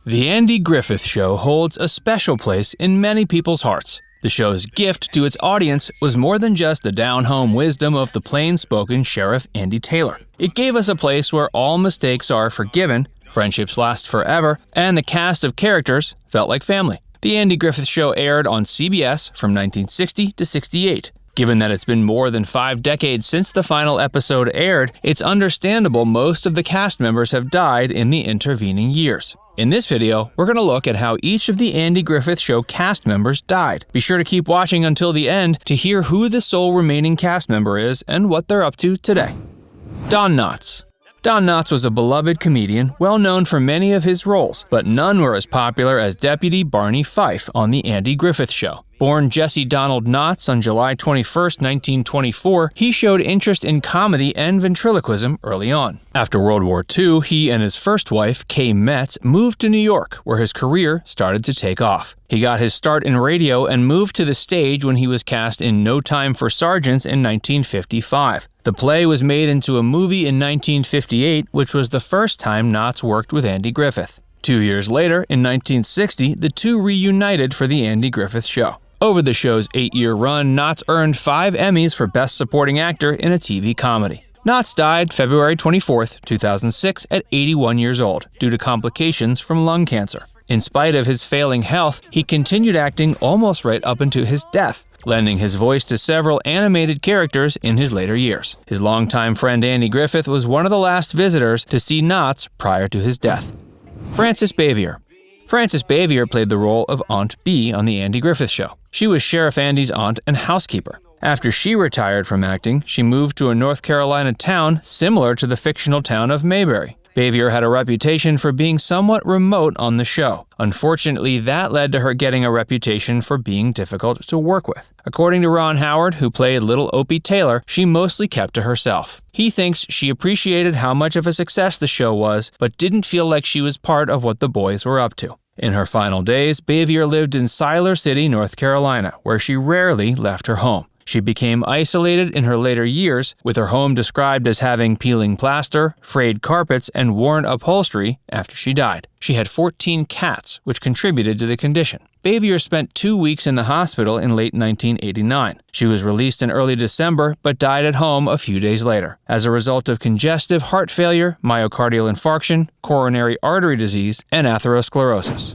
The Andy Griffith Show holds a special place in many people's hearts. The show's gift to its audience was more than just the down-home wisdom of the plain-spoken Sheriff Andy Taylor. It gave us a place where all mistakes are forgiven, friendships last forever, and the cast of characters felt like family. The Andy Griffith Show aired on CBS from 1960 to 68. Given that it's been more than 5 decades since the final episode aired, it's understandable most of the cast members have died in the intervening years. In this video, we're going to look at how each of the Andy Griffith Show cast members died. Be sure to keep watching until the end to hear who the sole remaining cast member is and what they're up to today. Don Knotts. Don Knotts was a beloved comedian, well known for many of his roles, but none were as popular as Deputy Barney Fife on The Andy Griffith Show. Born Jesse Donald Knotts on July 21, 1924, he showed interest in comedy and ventriloquism early on. After World War II, he and his first wife, Kay Metz, moved to New York, where his career started to take off. He got his start in radio and moved to the stage when he was cast in No Time for Sergeants in 1955. The play was made into a movie in 1958, which was the first time Knotts worked with Andy Griffith. 2 years later, in 1960, the two reunited for The Andy Griffith Show. Over the show's 8-year run, Knotts earned 5 Emmys for Best Supporting Actor in a TV comedy. Knotts died February 24, 2006 at 81 years old due to complications from lung cancer. In spite of his failing health, he continued acting almost right up until his death, lending his voice to several animated characters in his later years. His longtime friend Andy Griffith was one of the last visitors to see Knotts prior to his death. Frances Bavier. Frances Bavier played the role of Aunt Bee on The Andy Griffith Show. She was Sheriff Andy's aunt and housekeeper. After she retired from acting, she moved to a North Carolina town similar to the fictional town of Mayberry. Bavier had a reputation for being somewhat remote on the show. Unfortunately, that led to her getting a reputation for being difficult to work with. According to Ron Howard, who played Little Opie Taylor, she mostly kept to herself. He thinks she appreciated how much of a success the show was, but didn't feel like she was part of what the boys were up to. In her final days, Bavier lived in Siler City, North Carolina, where she rarely left her home. She became isolated in her later years, with her home described as having peeling plaster, frayed carpets, and worn upholstery after she died. She had 14 cats, which contributed to the condition. Bavier spent 2 weeks in the hospital in late 1989. She was released in early December, but died at home a few days later, as a result of congestive heart failure, myocardial infarction, coronary artery disease, and atherosclerosis.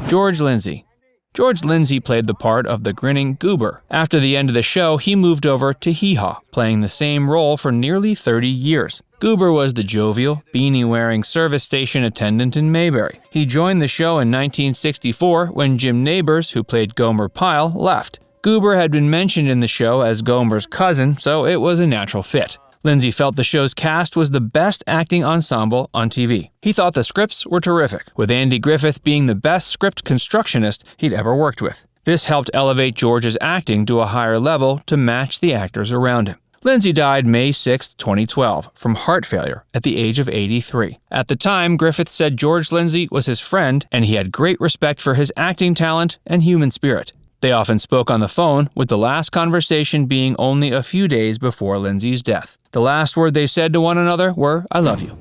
George Lindsay. George Lindsay played the part of the grinning goober. After the end of the show, he moved over to Hee Haw, playing the same role for nearly 30 years. Goober was the jovial, beanie-wearing service station attendant in Mayberry. He joined the show in 1964 when Jim Neighbors, who played Gomer Pyle, left. Goober had been mentioned in the show as Gomer's cousin, so it was a natural fit. Lindsay felt the show's cast was the best acting ensemble on TV. He thought the scripts were terrific, with Andy Griffith being the best script constructionist he'd ever worked with. This helped elevate George's acting to a higher level to match the actors around him. Lindsay died May 6, 2012, from heart failure at the age of 83. At the time, Griffith said George Lindsay was his friend, and he had great respect for his acting talent and human spirit. They often spoke on the phone, with the last conversation being only a few days before Lindsay's death. The last word they said to one another were, "I love you."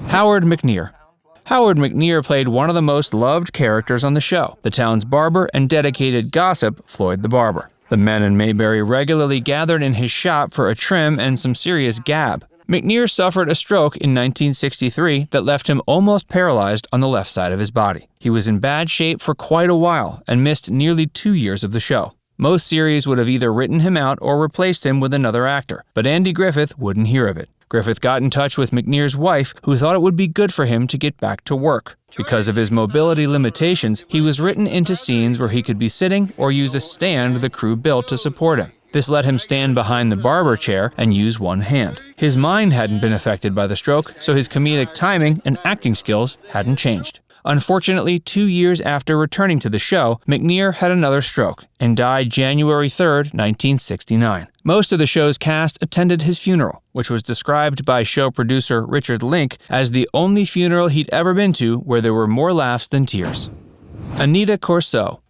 Howard McNair. Howard McNair played one of the most loved characters on the show, the town's barber and dedicated gossip, Floyd the Barber. The men in Mayberry regularly gathered in his shop for a trim and some serious gab. McNair suffered a stroke in 1963 that left him almost paralyzed on the left side of his body. He was in bad shape for quite a while and missed nearly 2 years of the show. Most series would have either written him out or replaced him with another actor, but Andy Griffith wouldn't hear of it. Griffith got in touch with McNair's wife, who thought it would be good for him to get back to work. Because of his mobility limitations, he was written into scenes where he could be sitting or use a stand the crew built to support him. This let him stand behind the barber chair and use one hand. His mind hadn't been affected by the stroke, so his comedic timing and acting skills hadn't changed. Unfortunately, 2 years after returning to the show, McNair had another stroke and died January 3, 1969. Most of the show's cast attended his funeral, which was described by show producer Richard Link as the only funeral he'd ever been to where there were more laughs than tears. Anita Corso.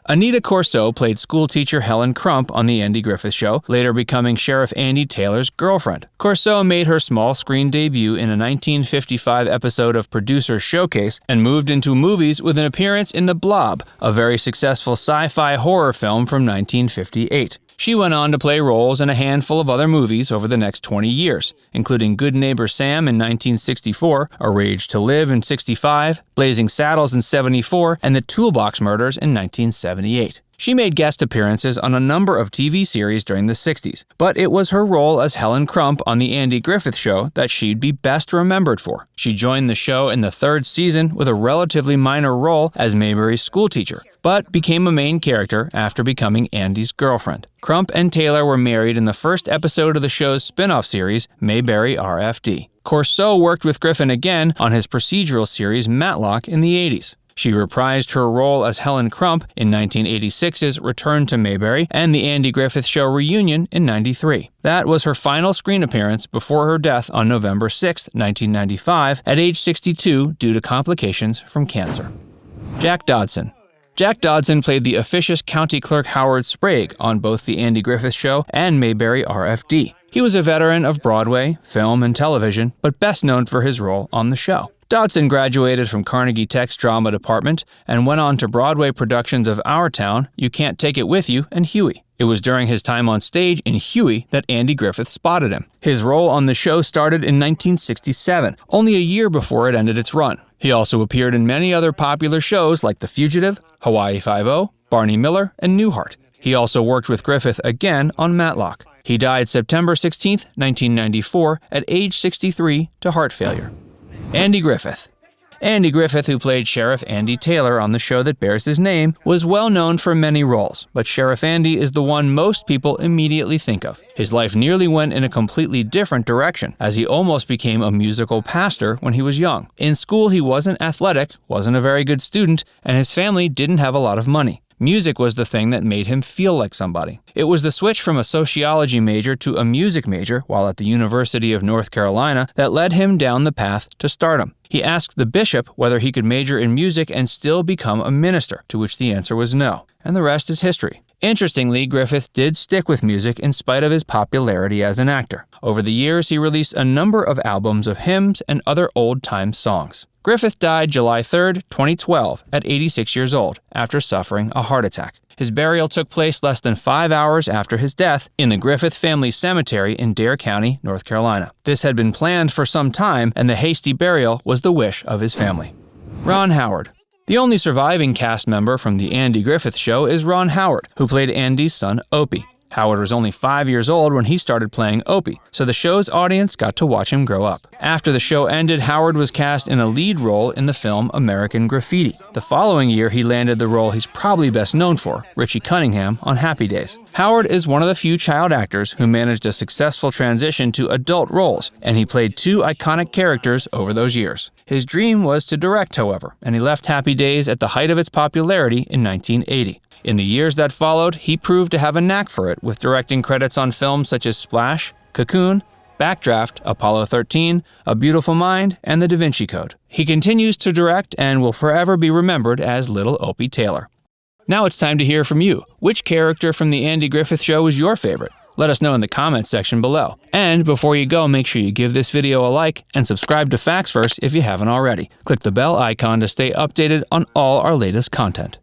Anita Coraso played schoolteacher Helen Crump on The Andy Griffith Show, later becoming Sheriff Andy Taylor's girlfriend. Coraso made her small screen debut in a 1955 episode of Producer's Showcase and moved into movies with an appearance in The Blob, a very successful sci-fi horror film from 1958. She went on to play roles in a handful of other movies over the next 20 years, including Good Neighbor Sam in 1964, A Rage to Live in 65, Blazing Saddles in 74, and The Toolbox Murders in 1978. She made guest appearances on a number of TV series during the 60s, but it was her role as Helen Crump on The Andy Griffith Show that she'd be best remembered for. She joined the show in the third season with a relatively minor role as Mayberry's schoolteacher, but became a main character after becoming Andy's girlfriend. Crump and Taylor were married in the first episode of the show's spin-off series, Mayberry RFD. Coraso worked with Griffin again on his procedural series Matlock in the 80s. She reprised her role as Helen Crump in 1986's Return to Mayberry and The Andy Griffith Show reunion in 93. That was her final screen appearance before her death on November 6, 1995, at age 62 due to complications from cancer. Jack Dodson. Jack Dodson played the officious county clerk Howard Sprague on both The Andy Griffith Show and Mayberry RFD. He was a veteran of Broadway, film, and television, but best known for his role on the show. Dodson graduated from Carnegie Tech's drama department and went on to Broadway productions of Our Town, You Can't Take It With You, and Huey. It was during his time on stage in Huey that Andy Griffith spotted him. His role on the show started in 1967, only a year before it ended its run. He also appeared in many other popular shows like The Fugitive, Hawaii Five-0, Barney Miller, and Newhart. He also worked with Griffith again on Matlock. He died September 16, 1994, at age 63 to heart failure. Andy Griffith. Andy Griffith, who played Sheriff Andy Taylor on the show that bears his name, was well known for many roles, but Sheriff Andy is the one most people immediately think of. His life nearly went in a completely different direction, as he almost became a musical pastor when he was young. In school, he wasn't athletic, wasn't a very good student, and his family didn't have a lot of money. Music was the thing that made him feel like somebody. It was the switch from a sociology major to a music major while at the University of North Carolina that led him down the path to stardom. He asked the bishop whether he could major in music and still become a minister, to which the answer was no, and the rest is history. Interestingly, Griffith did stick with music in spite of his popularity as an actor. Over the years, he released a number of albums of hymns and other old-time songs. Griffith died July 3, 2012, at 86 years old, after suffering a heart attack. His burial took place less than 5 hours after his death in the Griffith Family Cemetery in Dare County, North Carolina. This had been planned for some time, and the hasty burial was the wish of his family. Ron Howard. The only surviving cast member from The Andy Griffith Show is Ron Howard, who played Andy's son Opie. Howard was only 5 years old when he started playing Opie, so the show's audience got to watch him grow up. After the show ended, Howard was cast in a lead role in the film American Graffiti. The following year, he landed the role he's probably best known for, Richie Cunningham, on Happy Days. Howard is one of the few child actors who managed a successful transition to adult roles, and he played 2 iconic characters over those years. His dream was to direct, however, and he left Happy Days at the height of its popularity in 1980. In the years that followed, he proved to have a knack for it, with directing credits on films such as Splash, Cocoon, Backdraft, Apollo 13, A Beautiful Mind, and The Da Vinci Code. He continues to direct and will forever be remembered as Little Opie Taylor. Now it's time to hear from you. Which character from The Andy Griffith Show was your favorite? Let us know in the comments section below. And before you go, make sure you give this video a like and subscribe to Facts First if you haven't already. Click the bell icon to stay updated on all our latest content.